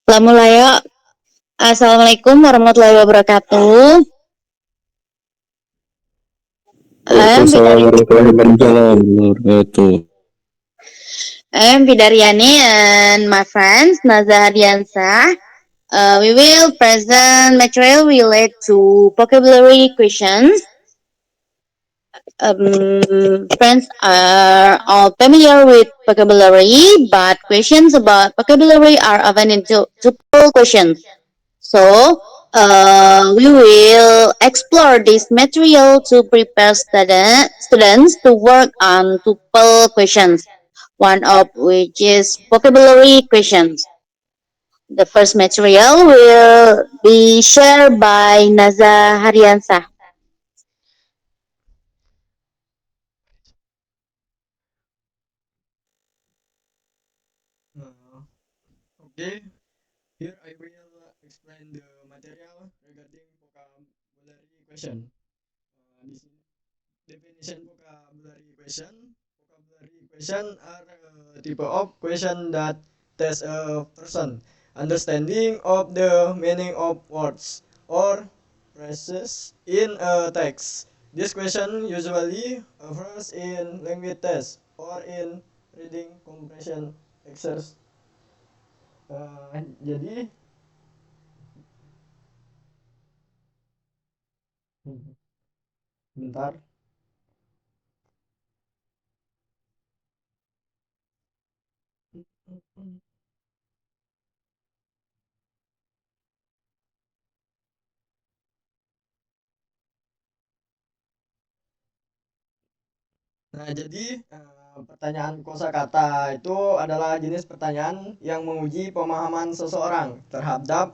Kita mulai yuk. Assalamualaikum warahmatullahi wabarakatuh. Waalaikumsalam warahmatullahi wabarakatuh. I'm Bidaryani and my friends Nazah Hadiansah. We will present material related to vocabulary questions. Friends are all familiar with vocabulary, but questions about vocabulary are often into tuple questions. So, we will explore this material to prepare students to work on tuple questions, one of which is vocabulary questions. The first material will be shared by Naza Hariansah. Okay, here I will explain the material regarding vocabulary question. This definition vocabulary question. Vocabulary question are a type of question that test a person understanding of the meaning of words or phrases in a text. This question usually occurs in language test or in reading comprehension exercise. Jadi bentar. Nah, jadi pertanyaan kosakata itu adalah jenis pertanyaan yang menguji pemahaman seseorang terhadap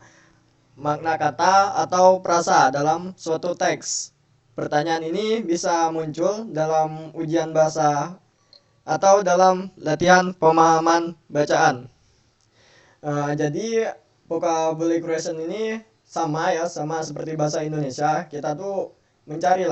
makna kata atau frasa dalam suatu teks. Pertanyaan ini bisa muncul dalam ujian bahasa atau dalam latihan pemahaman bacaan. Jadi vocabulary question ini sama ya, sama seperti bahasa Indonesia. Kita tuh mencari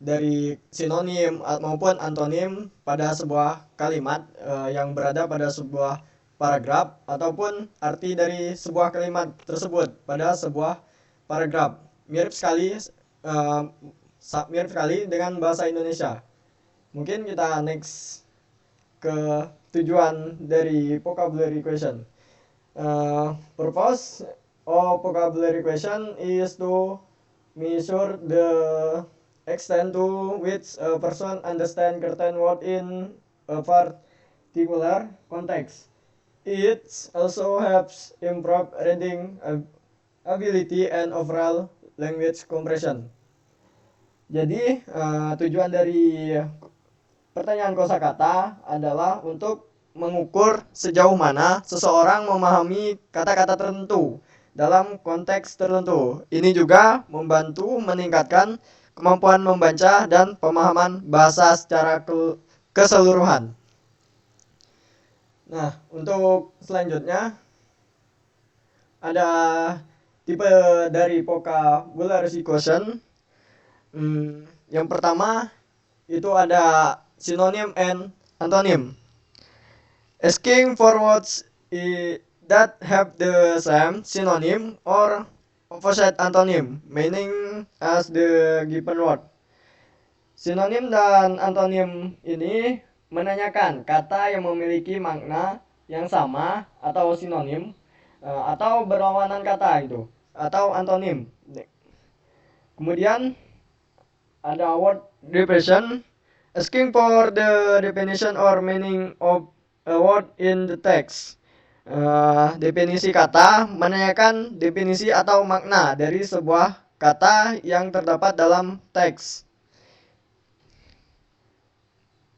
dari sinonim maupun antonim pada sebuah kalimat yang berada pada sebuah paragraf ataupun arti dari sebuah kalimat tersebut pada sebuah paragraf. Uh, mirip sekali dengan bahasa Indonesia. Mungkin kita next ke tujuan dari vocabulary question. Purpose of vocabulary question is to measure the extent to which a person understands certain word in a particular context. It also helps improve reading ability and overall language comprehension. Jadi tujuan dari pertanyaan kosakata adalah untuk mengukur sejauh mana seseorang memahami kata-kata tertentu dalam konteks tertentu. Ini juga membantu meningkatkan kemampuan membaca dan pemahaman bahasa secara keseluruhan. Nah, untuk selanjutnya ada tipe dari vocabulary question. Yang pertama itu ada synonym and antonym. Asking for words that have the same synonym or opposite antonym meaning as the given word. Sinonim dan antonim ini menanyakan kata yang memiliki makna yang sama atau sinonim atau berlawanan kata itu atau antonim. Kemudian ada word definition, asking for the definition or meaning of a word in the text. Definisi kata menanyakan definisi atau makna dari sebuah kata yang terdapat dalam teks.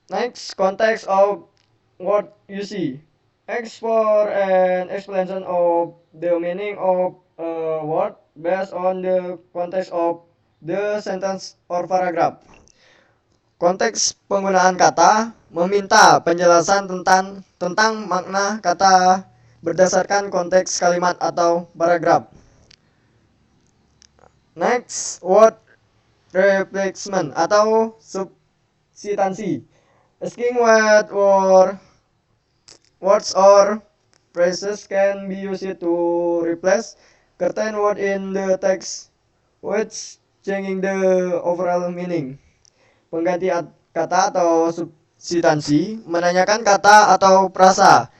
Next, context of what you see. Ask for an explanation of the meaning of a word based on the context of the sentence or paragraph. Konteks penggunaan kata meminta penjelasan tentang makna kata berdasarkan konteks kalimat atau paragraf. Next, word replacement atau substansi. Asking what words or phrases can be used to replace certain word in the text, which changing the overall meaning. Pengganti kata atau substansi menanyakan kata atau frasa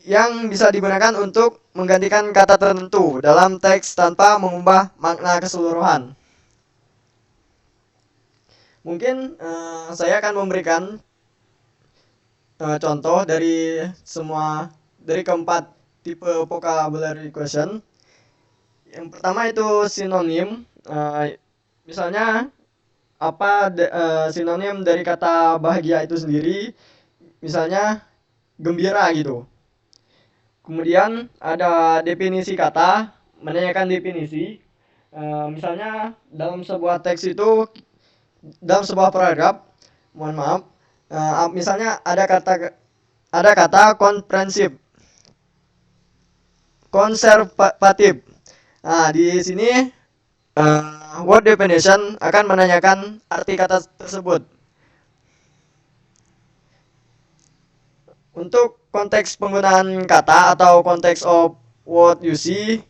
yang bisa digunakan untuk menggantikan kata tertentu dalam teks tanpa mengubah makna keseluruhan. Mungkin saya akan memberikan contoh dari keempat tipe vocabulary question. Yang pertama itu sinonim. Misalnya apa sinonim dari kata bahagia itu sendiri? Misalnya gembira gitu. Kemudian ada definisi kata, menanyakan definisi. Misalnya dalam sebuah teks itu, dalam sebuah paragraf, mohon maaf, misalnya ada kata konservatif. Nah, di sini word definition akan menanyakan arti kata tersebut. Untuk konteks penggunaan kata atau konteks of what you see,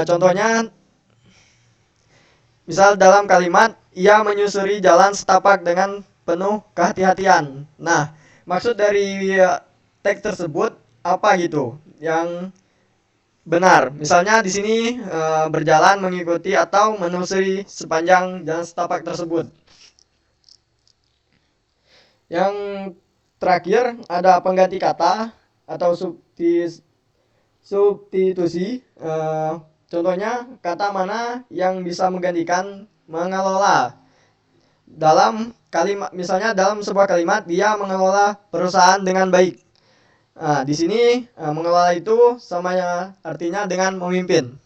contohnya misal dalam kalimat ia menyusuri jalan setapak dengan penuh kehati-hatian. Nah, maksud dari teks tersebut apa gitu yang benar? Misalnya di sini berjalan mengikuti atau menelusuri sepanjang jalan setapak tersebut. Yang terakhir ada pengganti kata atau substitusi. Contohnya kata mana yang bisa menggantikan mengelola. Dalam kalimat, misalnya dalam sebuah kalimat dia mengelola perusahaan dengan baik. Nah, di sini mengelola itu samanya artinya dengan memimpin.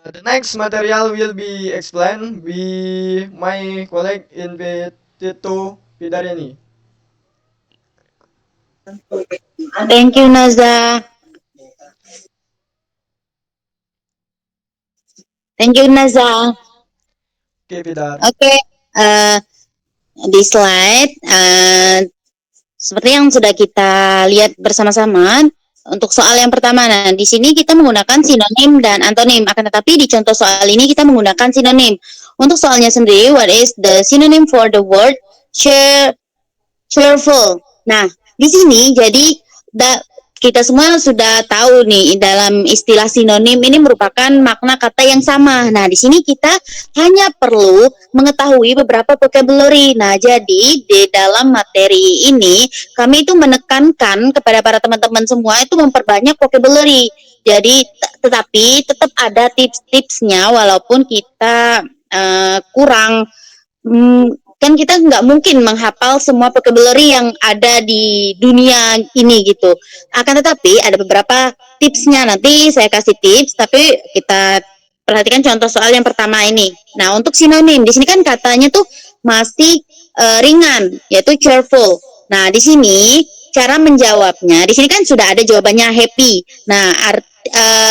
The next material will be explained by my colleague Invitito Pidarini. Thank you, Naza. Thank you, Naza. Oke, Pidar. Oke, di slide seperti yang sudah kita lihat bersama-sama. Untuk soal yang pertama, nah di sini kita menggunakan sinonim dan antonim. Akan tetapi di contoh soal ini kita menggunakan sinonim. Untuk soalnya sendiri, what is the synonym for the word cheerful? Nah, di sini jadi kita semua sudah tahu nih dalam istilah sinonim ini merupakan makna kata yang sama. Nah, di sini kita hanya perlu mengetahui beberapa vocabulary. Nah, jadi di dalam materi ini kami itu menekankan kepada para teman-teman semua itu memperbanyak vocabulary. Jadi tetapi tetap ada tips-tipsnya walaupun kita kurang kan kita nggak mungkin menghafal semua vocabulary yang ada di dunia ini gitu. Akan tetapi ada beberapa tipsnya, nanti saya kasih tips, tapi kita perhatikan contoh soal yang pertama ini. Nah, untuk sinonim, di sini kan katanya tuh masih ringan, yaitu cheerful. Nah, di sini cara menjawabnya, di sini kan sudah ada jawabannya happy. Nah,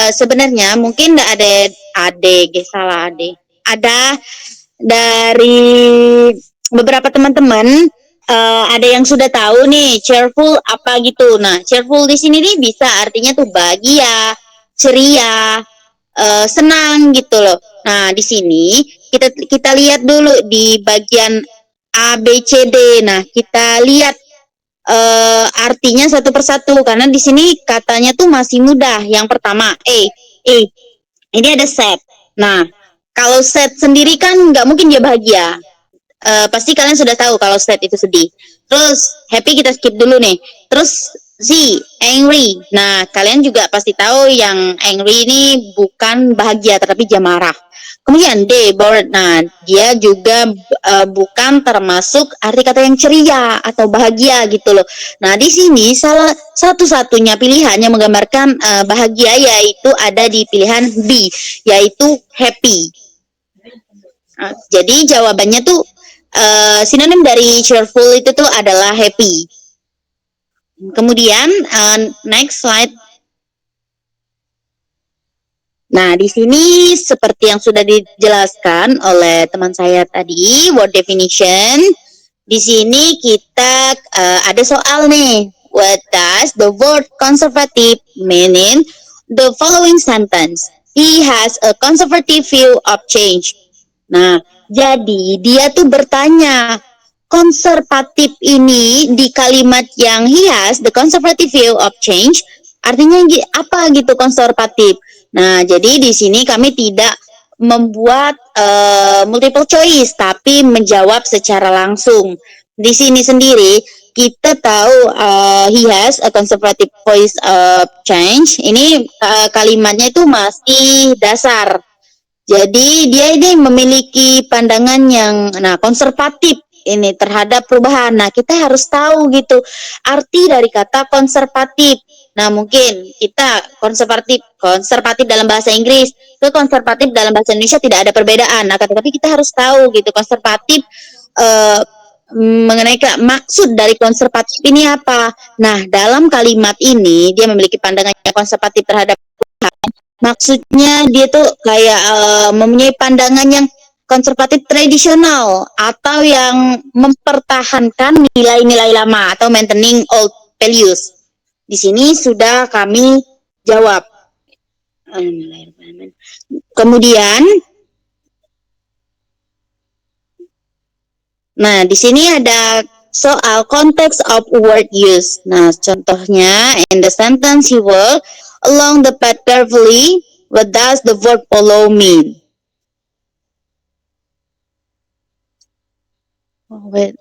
sebenarnya mungkin ada dari beberapa teman-teman ada yang sudah tahu nih cheerful apa gitu. Nah, cheerful di sini nih bisa artinya tuh bahagia, ceria, senang gitu loh. Nah, di sini kita lihat dulu di bagian A, B, C, D. Nah, kita lihat artinya satu persatu karena di sini katanya tuh masih mudah. Yang pertama, ini ada sad. Nah, kalau sad sendiri kan nggak mungkin dia bahagia. Pasti kalian sudah tahu kalau sad itu sedih. Terus happy kita skip dulu nih. Terus Z, angry. Nah, kalian juga pasti tahu yang angry ini bukan bahagia tetapi dia marah. Kemudian D, bored. Nah, dia juga bukan termasuk arti kata yang ceria atau bahagia gitu loh. Nah, di sini salah satu-satunya pilihan yang menggambarkan bahagia yaitu ada di pilihan B, yaitu happy. Nah, jadi jawabannya tuh sinonim dari cheerful itu tuh adalah happy. Kemudian next slide. Nah, di sini seperti yang sudah dijelaskan oleh teman saya tadi, word definition. Di sini kita ada soal nih. What does the word conservative mean in the following sentence? He has a conservative view of change. Nah, jadi dia tuh bertanya, konservatif ini di kalimat yang he has the conservative view of change, artinya apa gitu konservatif? Nah, jadi di sini kami tidak membuat multiple choice, tapi menjawab secara langsung. Di sini sendiri kita tahu he has a conservative voice of change. Ini kalimatnya itu masih dasar. Jadi dia ini memiliki pandangan yang konservatif ini terhadap perubahan. Nah, kita harus tahu gitu arti dari kata konservatif. Nah, mungkin kita konservatif dalam bahasa Inggris ke konservatif dalam bahasa Indonesia tidak ada perbedaan. Nah, tetapi kita harus tahu gitu konservatif mengenai maksud dari konservatif ini apa. Nah, dalam kalimat ini dia memiliki pandangan yang konservatif terhadap maksudnya dia tuh kayak mempunyai pandangan yang konservatif tradisional atau yang mempertahankan nilai-nilai lama atau maintaining old values. Di sini sudah kami jawab. Kemudian, nah di sini ada soal context of word use. Nah, contohnya in the sentence he will along the path carefully. What does the verb follow mean? Oh, wait.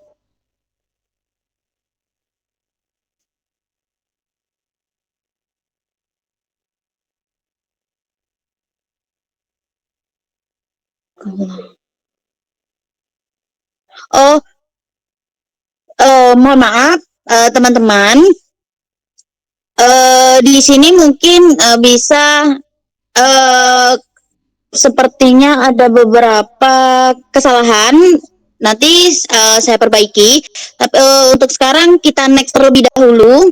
Oh, mohon maaf teman-teman. Di sini mungkin bisa sepertinya ada beberapa kesalahan. Nanti saya perbaiki. Tapi untuk sekarang kita next terlebih dahulu.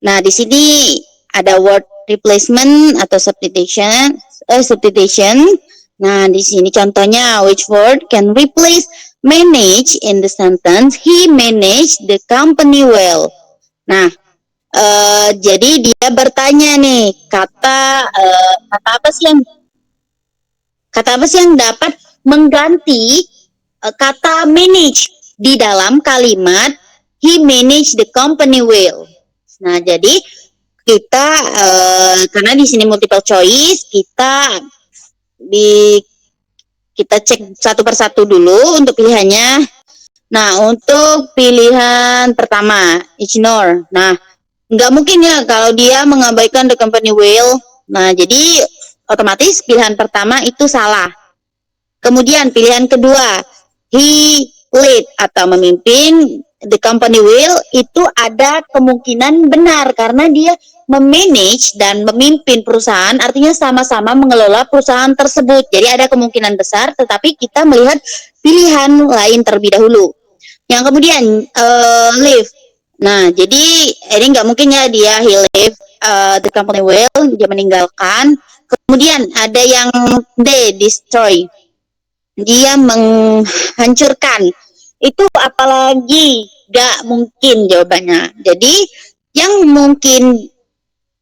Nah, di sini ada word replacement atau substitution. Nah, di sini contohnya which word can replace manage in the sentence he managed the company well. Nah, jadi dia bertanya nih kata apa sih yang dapat mengganti kata manage di dalam kalimat he managed the company well. Nah, jadi kita karena di sini multiple choice, kita cek satu persatu dulu untuk pilihannya. Nah, untuk pilihan pertama, ignore. Nah, nggak mungkin ya kalau dia mengabaikan the company will. Nah, jadi otomatis pilihan pertama itu salah. Kemudian pilihan kedua, he lead atau memimpin the company will, itu ada kemungkinan benar karena dia memanage dan memimpin perusahaan, artinya sama-sama mengelola perusahaan tersebut. Jadi ada kemungkinan besar, tetapi kita melihat pilihan lain terlebih dahulu. Yang kemudian leave. Nah, jadi ini nggak mungkin ya dia he leave the company will, dia meninggalkan. Kemudian ada yang destroy. Dia menghancurkan. Itu apalagi gak mungkin jawabannya. Jadi yang mungkin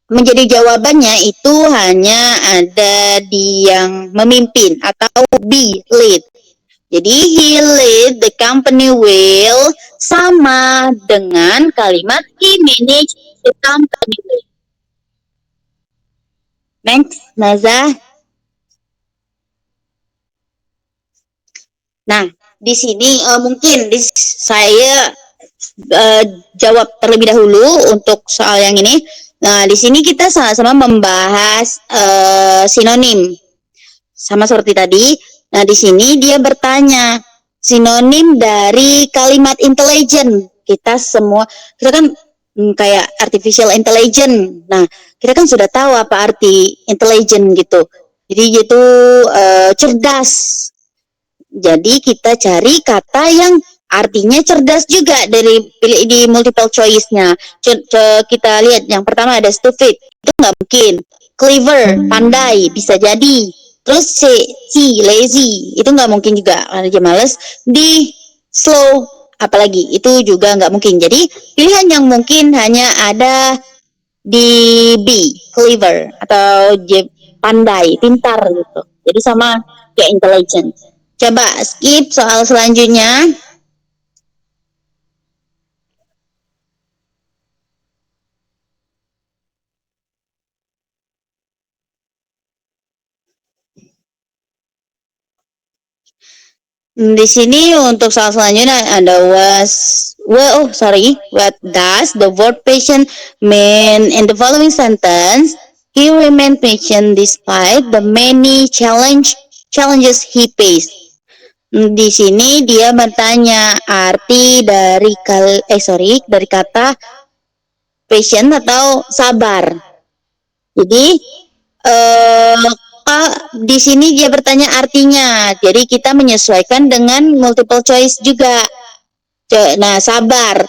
menjadi jawabannya itu hanya ada di yang memimpin atau be lead. Jadi he lead the company well sama dengan kalimat he manage the company well. Next, Naza. Nah, di sini mungkin saya jawab terlebih dahulu untuk soal yang ini. Nah, di sini kita sama-sama membahas sinonim. Sama seperti tadi. Nah, di sini dia bertanya sinonim dari kalimat intelligent. Kita kan kayak artificial intelligence. Nah, kita kan sudah tahu apa arti intelligent gitu. Jadi itu cerdas. Jadi kita cari kata yang artinya cerdas juga dari pilih di multiple choice-nya. Kita lihat yang pertama ada stupid, itu nggak mungkin. Clever, pandai, bisa jadi. Terus C, lazy, itu nggak mungkin juga karena dia males. D, slow, apalagi itu juga nggak mungkin. Jadi pilihan yang mungkin hanya ada di B, clever atau J, pandai, pintar gitu. Jadi sama kayak intelligent. Coba skip soal selanjutnya. Di sini untuk soal selanjutnya ada what does the word patient mean in the following sentence? He remained patient despite the many challenges he faced. Di sini dia bertanya arti dari dari kata patient atau sabar. Jadi di sini dia bertanya artinya. Jadi kita menyesuaikan dengan multiple choice juga. Nah, sabar.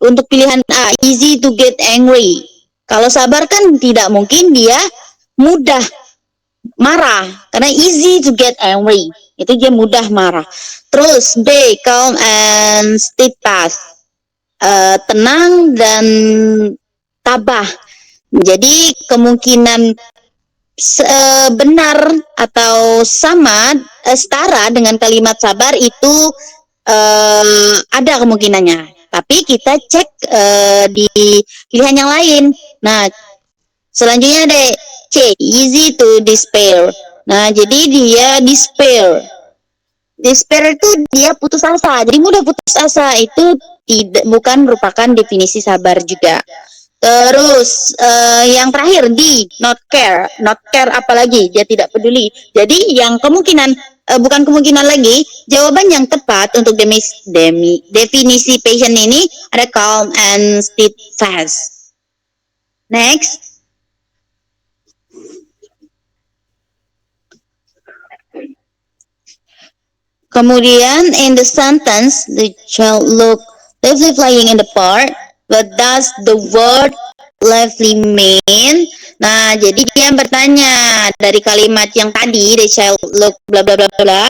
Untuk pilihan A, easy to get angry. Kalau sabar kan tidak mungkin dia mudah marah. Karena easy to get angry. Itu dia mudah marah. Terus B, calm and steadfast. Tenang dan tabah. Jadi kemungkinan benar atau sama setara dengan kalimat sabar itu ada kemungkinannya. Tapi kita cek di pilihan yang lain. Nah, selanjutnya ada C, easy to despair. Nah, jadi dia despair. Despair itu dia putus asa. Jadi mudah putus asa itu bukan merupakan definisi sabar juga. Terus yang terakhir D, not care apalagi dia tidak peduli. Jadi yang kemungkinan bukan kemungkinan lagi, jawaban yang tepat untuk definisi patient ini ada calm and steadfast. Next. Kemudian in the sentence, the child look lively playing in the park. What does the word lively mean? Nah, jadi dia bertanya dari kalimat yang tadi, the child look bla bla bla bla.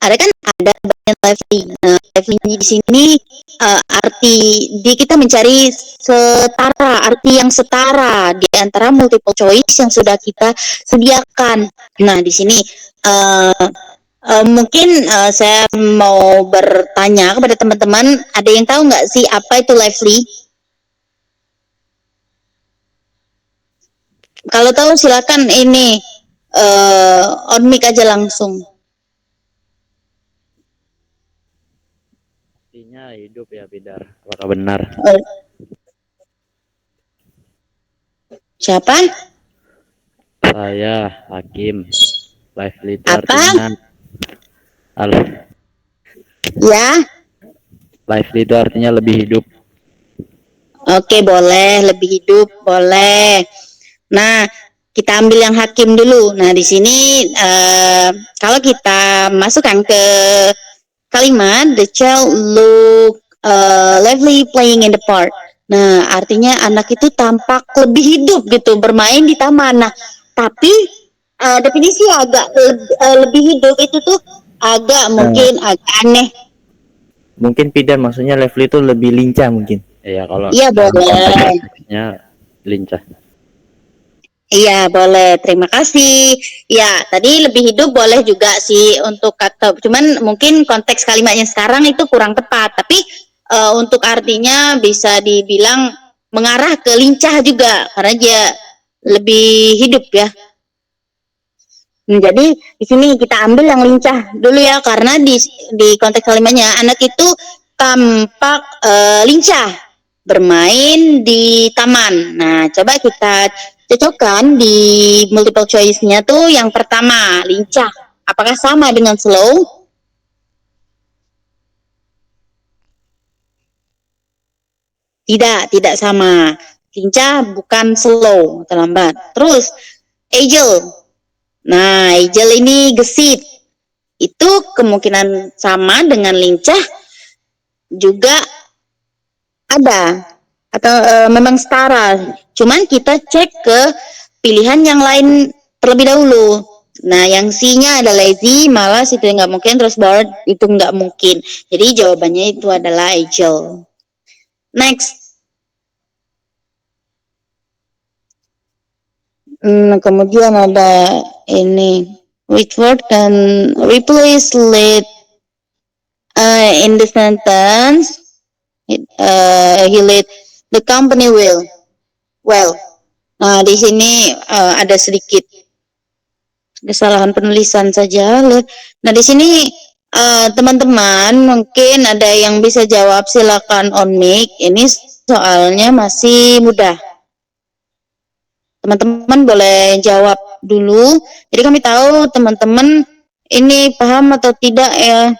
Ada kan ada bagian lively. Nah, lively di sini arti kita mencari arti yang setara di antara multiple choice yang sudah kita sediakan. Nah, di sini mungkin saya mau bertanya kepada teman-teman, ada yang tahu nggak sih apa itu lively? Kalau tahu silakan ini on mic aja langsung. Artinya hidup ya, Bidar. Apakah benar? Siapa? Saya, Hakim. Lively itu Apa? artinya Ya. Lively itu artinya lebih hidup. Oke, boleh. Lebih hidup, boleh. Nah, kita ambil yang Hakim dulu. Nah, di sini kalau kita masukkan ke kalimat the child look lively playing in the park. Nah, artinya anak itu tampak lebih hidup gitu bermain di taman. Nah, tapi definisi agak lebih hidup itu tuh agak mungkin agak aneh. Mungkin Bidar maksudnya lively itu lebih lincah mungkin. Ya, kalau Iya, boleh. Lincah. Iya, boleh. Terima kasih. Ya, tadi lebih hidup boleh juga sih untuk kata. Cuman mungkin konteks kalimatnya sekarang itu kurang tepat. Tapi untuk artinya bisa dibilang mengarah ke lincah juga. Karena dia lebih hidup ya. Jadi di sini kita ambil yang lincah dulu ya. Karena di konteks kalimatnya anak itu tampak lincah bermain di taman. Nah, coba kita cocokkan di multiple choice-nya tuh yang pertama, lincah. Apakah sama dengan slow? Tidak sama. Lincah bukan slow, terlambat. Terus, agile. Nah, ijel ini gesit. Itu kemungkinan sama dengan lincah juga ada atau memang setara. Cuman kita cek ke pilihan yang lain terlebih dahulu. Nah, yang C-nya ada lazy, malas itu nggak mungkin, terus bored itu nggak mungkin. Jadi jawabannya itu adalah agile. Next. Kemudian ada ini, which word can replace lead in the sentence? He lead the company well. Nah, di sini ada sedikit kesalahan penulisan saja. Nah, di sini teman-teman mungkin ada yang bisa jawab, silakan on mic. Ini soalnya masih mudah. Teman-teman boleh jawab dulu. Jadi kami tahu teman-teman ini paham atau tidak ya.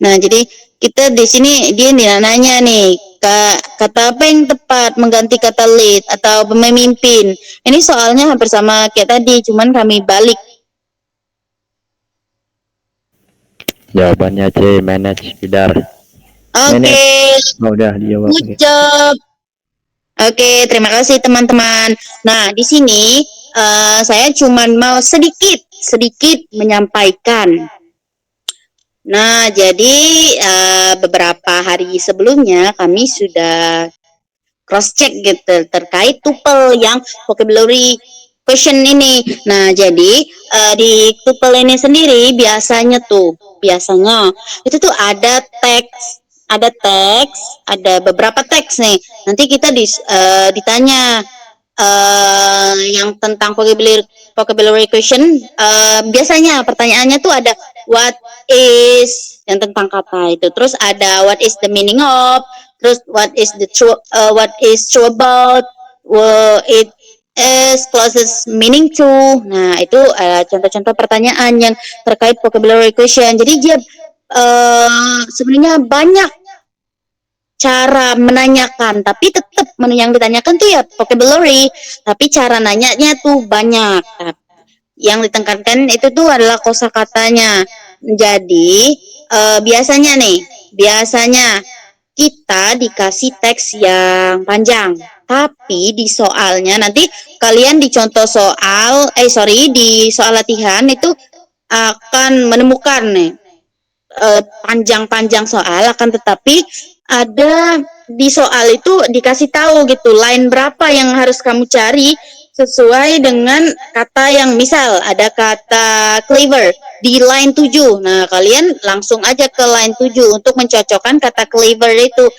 Nah, jadi kita di sini dia nanya nih, kata apa yang tepat mengganti kata lead atau pemimpin. Ini soalnya hampir sama kayak tadi, cuman kami balik. Jawabannya C, manage, Pidar. Oke, Oh, udah dijawab. good job. Oke, terima kasih teman-teman. Nah, di sini saya cuman mau sedikit menyampaikan. Nah, jadi beberapa hari sebelumnya kami sudah cross check gitu terkait tuple yang vocabulary question ini. Nah, jadi di tuple ini sendiri biasanya itu tuh ada teks, ada beberapa teks nih. Nanti kita ditanya yang tentang vocabulary question. Biasanya pertanyaannya tuh ada what is, yang tentang kata itu, terus ada what is the meaning of, terus what is true about, it is closest meaning to. Nah, itu contoh-contoh pertanyaan yang terkait vocabulary question. Jadi dia sebenarnya banyak cara menanyakan, tapi tetap yang ditanyakan tuh ya vocabulary, tapi cara nanyanya tuh banyak. Yang ditekankan itu tuh adalah kosakatanya. Jadi biasanya kita dikasih teks yang panjang, tapi di soalnya nanti kalian di contoh di soal latihan itu akan menemukan nih panjang-panjang soal, akan tetapi ada di soal itu dikasih tahu gitu line berapa yang harus kamu cari sesuai dengan kata yang, misal ada kata clever di line 7. Nah, kalian langsung aja ke line 7 untuk mencocokkan kata clever itu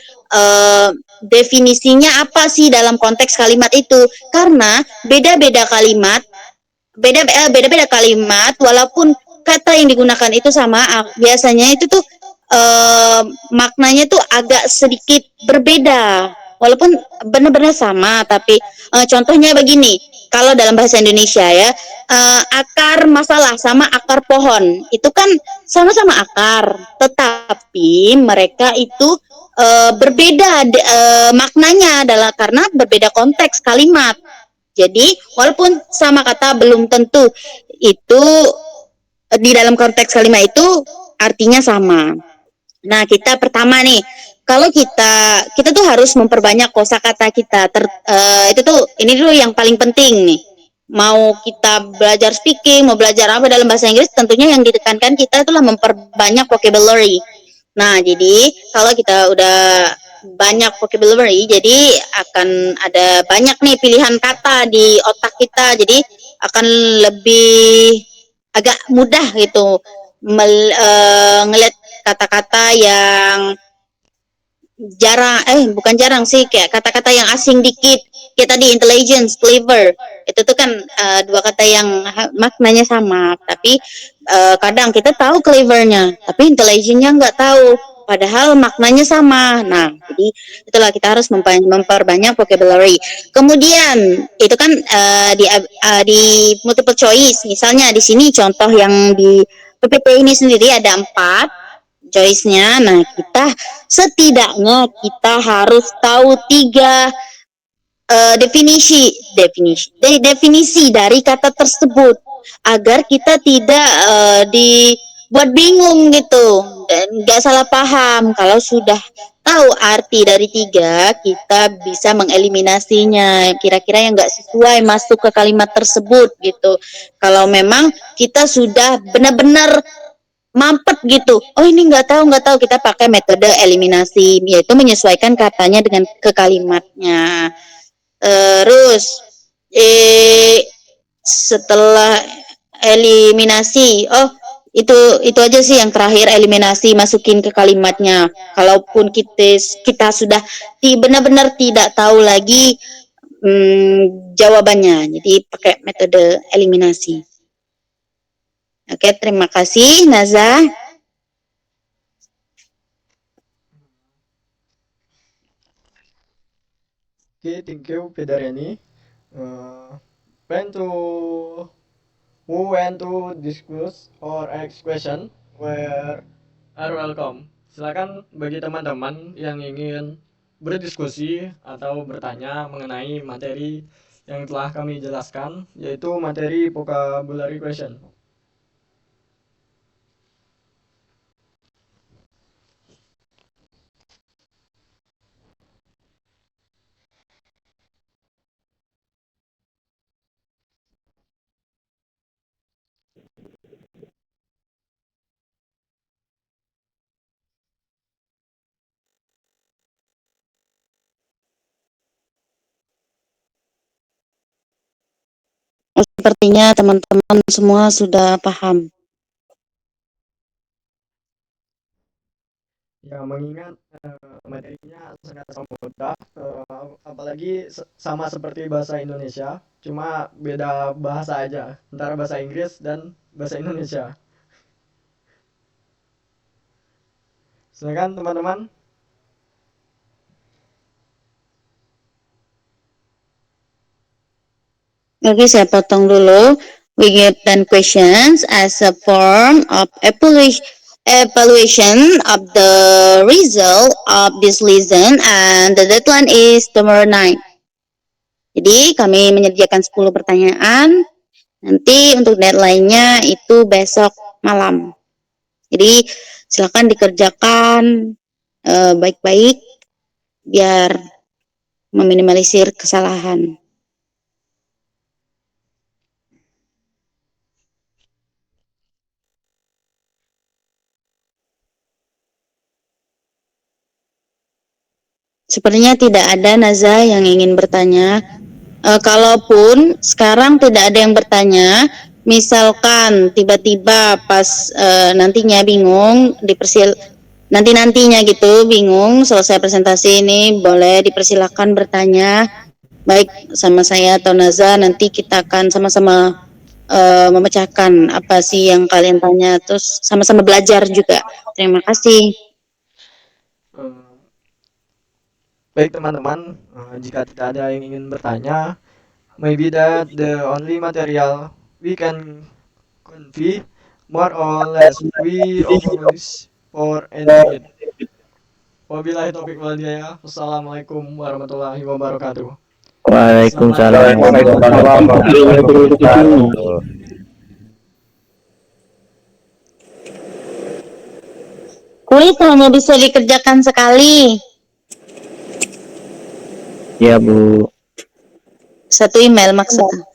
definisinya apa sih dalam konteks kalimat itu, karena beda-beda kalimat walaupun kata yang digunakan itu sama, biasanya itu tuh maknanya tuh agak sedikit berbeda walaupun benar-benar sama, tapi contohnya begini, kalau dalam bahasa Indonesia ya, akar masalah sama akar pohon itu kan sama-sama akar, tetapi mereka itu berbeda maknanya adalah karena berbeda konteks kalimat. Jadi walaupun sama kata belum tentu itu di dalam konteks kalimat itu artinya sama. Nah, kita pertama nih, kalau kita tuh harus memperbanyak kosakata kita. Itu tuh ini dulu yang paling penting nih. Mau kita belajar speaking, mau belajar apa dalam bahasa Inggris, tentunya yang ditekankan kita itulah memperbanyak vocabulary. Nah, jadi kalau kita udah banyak vocabulary, jadi akan ada banyak nih pilihan kata di otak kita. Jadi akan lebih agak mudah gitu ngelihat kata-kata yang bukan jarang sih, kayak kata-kata yang asing dikit, kayak tadi intelligence, clever, itu tuh kan dua kata yang maknanya sama, tapi kadang kita tahu clevernya tapi intelligentnya nggak tahu, padahal maknanya sama. Nah, jadi itulah kita harus memperbanyak vocabulary. Kemudian itu kan di multiple choice, misalnya di sini contoh yang di PPT ini sendiri ada 4 choice-nya. Nah, setidaknya kita harus tahu 3 definisi dari kata tersebut agar kita tidak dibuat bingung gitu dan nggak salah paham. Kalau sudah tahu arti dari tiga, kita bisa mengeliminasinya. Kira-kira yang nggak sesuai masuk ke kalimat tersebut gitu. Kalau memang kita sudah benar-benar mampet gitu. Oh ini nggak tahu kita pakai metode eliminasi, yaitu menyesuaikan katanya dengan ke kalimatnya. Terus setelah eliminasi, oh itu aja sih yang terakhir, eliminasi masukin ke kalimatnya. Kalaupun kita sudah benar-benar tidak tahu lagi jawabannya, jadi pakai metode eliminasi. Oke, terima kasih Naza. Okay, thank you Pedareni. When to who want to discuss or ask question where are welcome. Silakan bagi teman-teman yang ingin berdiskusi atau bertanya mengenai materi yang telah kami jelaskan, yaitu materi vocabulary question. Sepertinya teman-teman semua sudah paham. Ya, mengingat materinya sangat mudah, apalagi sama seperti bahasa Indonesia, cuma beda bahasa aja antara bahasa Inggris dan bahasa Indonesia. Silakan teman-teman. Oke, saya potong dulu. We give 10 questions as a form of evaluation of the result of this lesson, and the deadline is tomorrow night. Jadi kami menyediakan 10 pertanyaan. Nanti untuk deadline-nya itu besok malam. Jadi silakan dikerjakan baik-baik biar meminimalisir kesalahan. Sepertinya tidak ada Naza yang ingin bertanya. Kalaupun sekarang tidak ada yang bertanya, misalkan tiba-tiba pas nantinya bingung, nantinya gitu bingung selesai presentasi ini, boleh dipersilakan bertanya, baik sama saya atau Naza. Nanti kita akan sama-sama memecahkan apa sih yang kalian tanya, terus sama-sama belajar juga. Terima kasih. Baik teman-teman, jika tidak ada yang ingin bertanya, maybe that the only material we can convey, more or less we always for any it. Wabillahi taufiq wal hidayah. Wassalamualaikum warahmatullahi wabarakatuh. Waalaikumsalam warahmatullahi wabarakatuh. Kuis hanya bisa dikerjakan sekali. Ya, Bu. Satu email maksudnya.